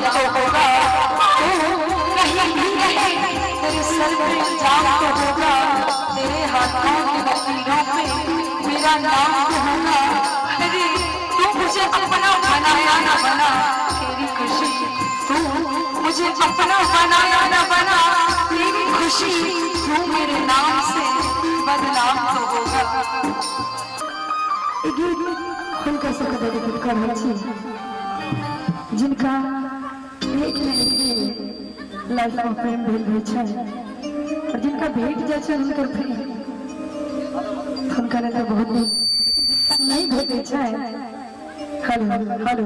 तो होगा, तू कहीं भी रहे तेरे सर पे इल्जाम तो होगा, तेरे हाथों की लकीरों पे मेरा नाम तो होगा। अरे तू मुझे अपना बनाया ना बना तेरी खुशी, तू मुझे अपना बनाया ना बना तेरी खुशी, तू मेरे नाम से बदनाम तो होगा। हुनका सबके डेडिकेट कर रहल छी जिनका एक लाइफ में प्रेम भेल छै और जिनका भेट जाय छै हुनकर प्रेम हुनका लेल बहुत नहीं भेटै छै। हेलो हेलो हेलो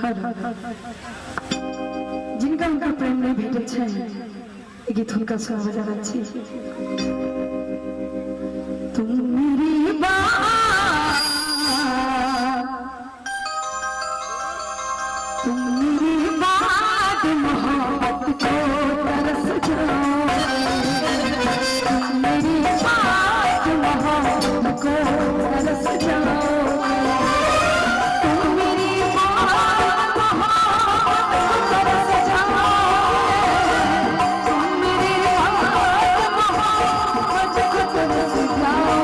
हेलो जिनका उनका प्रेम नहीं भेटै छै गीत उनका सुना बजा रहा छी। तुम मेरी बात, तुम मेरी बात मोहब्बत को तरस जाओ, तुम मेरी बात मोहब्बत को तरस जाओ, तुम मेरी बात मोहब्बत को तरस जाओ,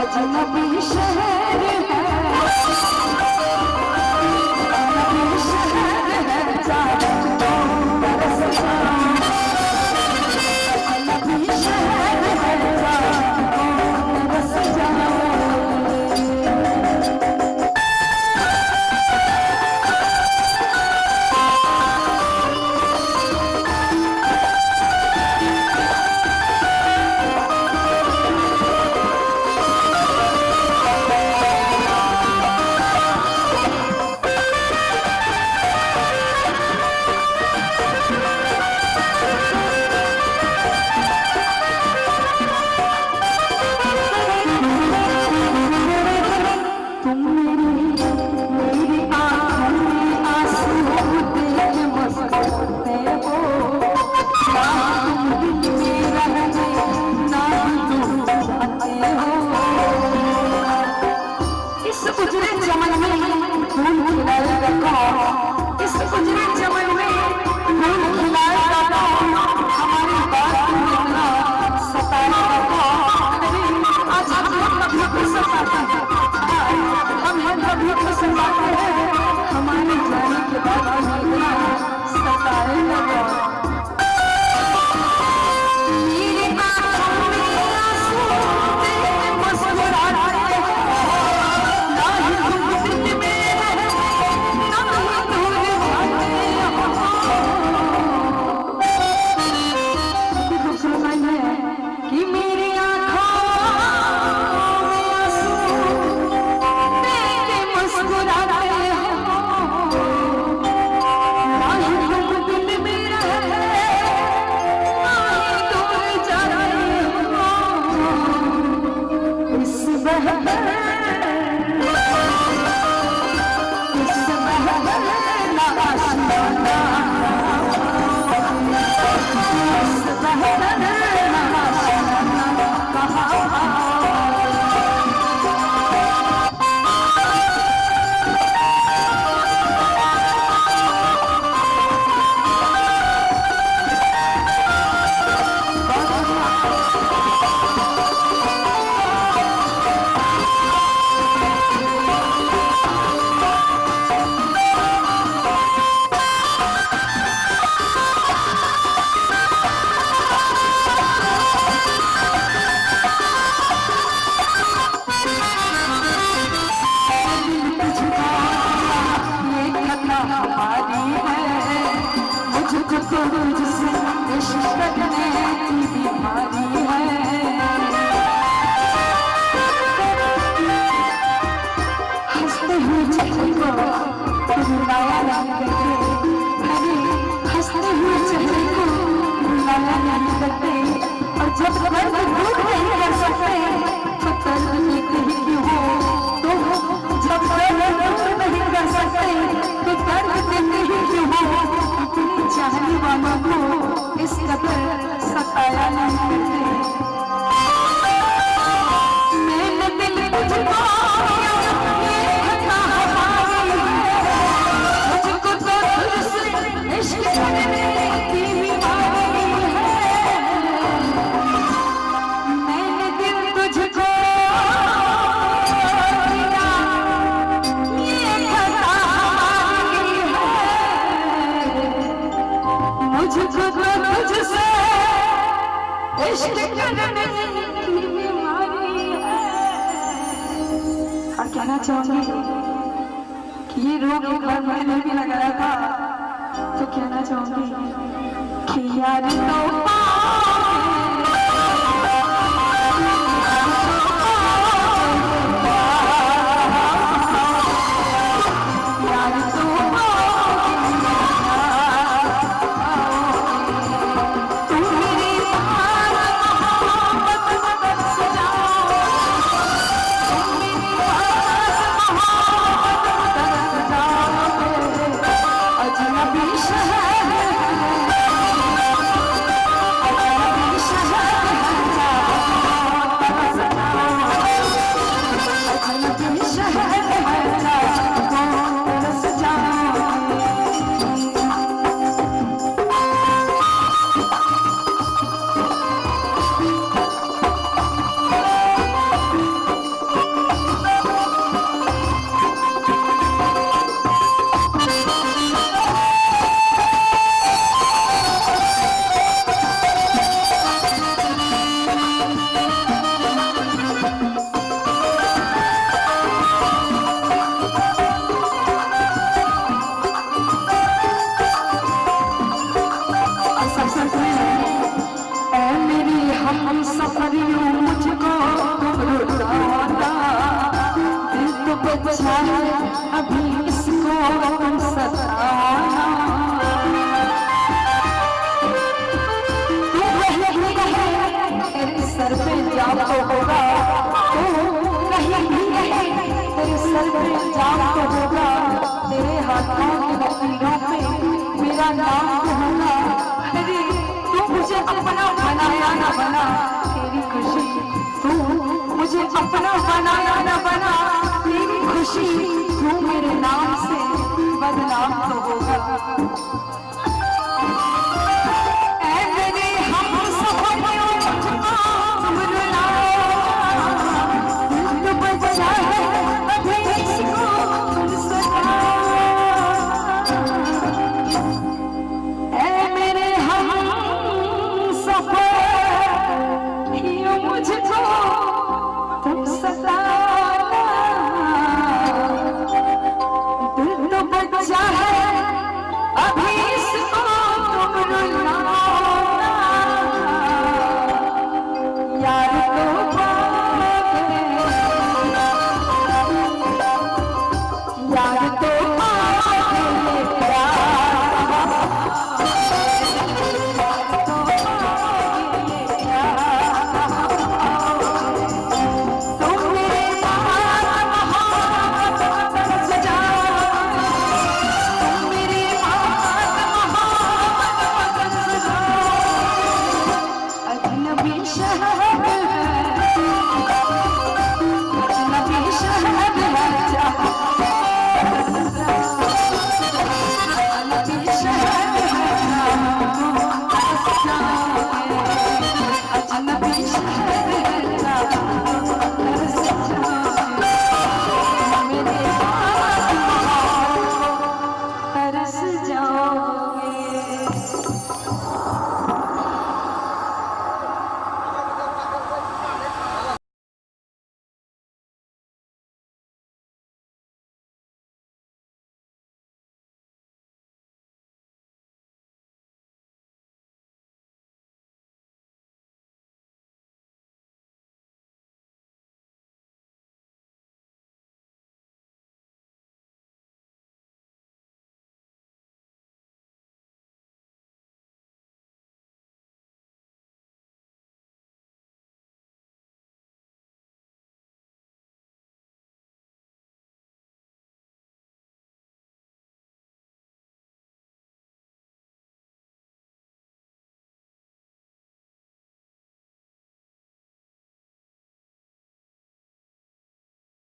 अजनबी शहर है, अजनबी शहर है, जाने तो बरस जाओ, अजनबी शहर है, जाने तो बरस जाओ। हमारे जाने के बाद सताए लगा इस कदर सताया नहीं करते। इश्क करने की बीमारी है। और कहना चाहूंगी कि ये रोग एक बार मैंने भी लगाया था, तो कहना चाहूंगी कि यार तो हम सफरियों मुझको तुम रुलाना, दिल तो बचा है अभी इसको तुम सताना। तू कहीं रहे तेरे सर पे जाम तो होगा, तू कहीं भी रहे तेरे सर पे जाम तो होगा, तेरे हाथों की लकीरों पे मेरा नाम तो होगा। अरे तू मुझे अपना बनाया ना बना तेरी खुशी, तू मुझे अपना बनाया ना बना तेरी खुशी, तू मेरे नाम से बदनाम तो होगा। ऐ मेरे हमसफरियों मुझको तुम रुलाना, दिल तो बचा है अभी इसको तुम सताना। ऐ मेरे मुझको तुम सताना, दिल तो बचा है अभी इसको तुम रुलाना। यार तो पाके, यार तो पाके ये प्यार, अजनबी शहर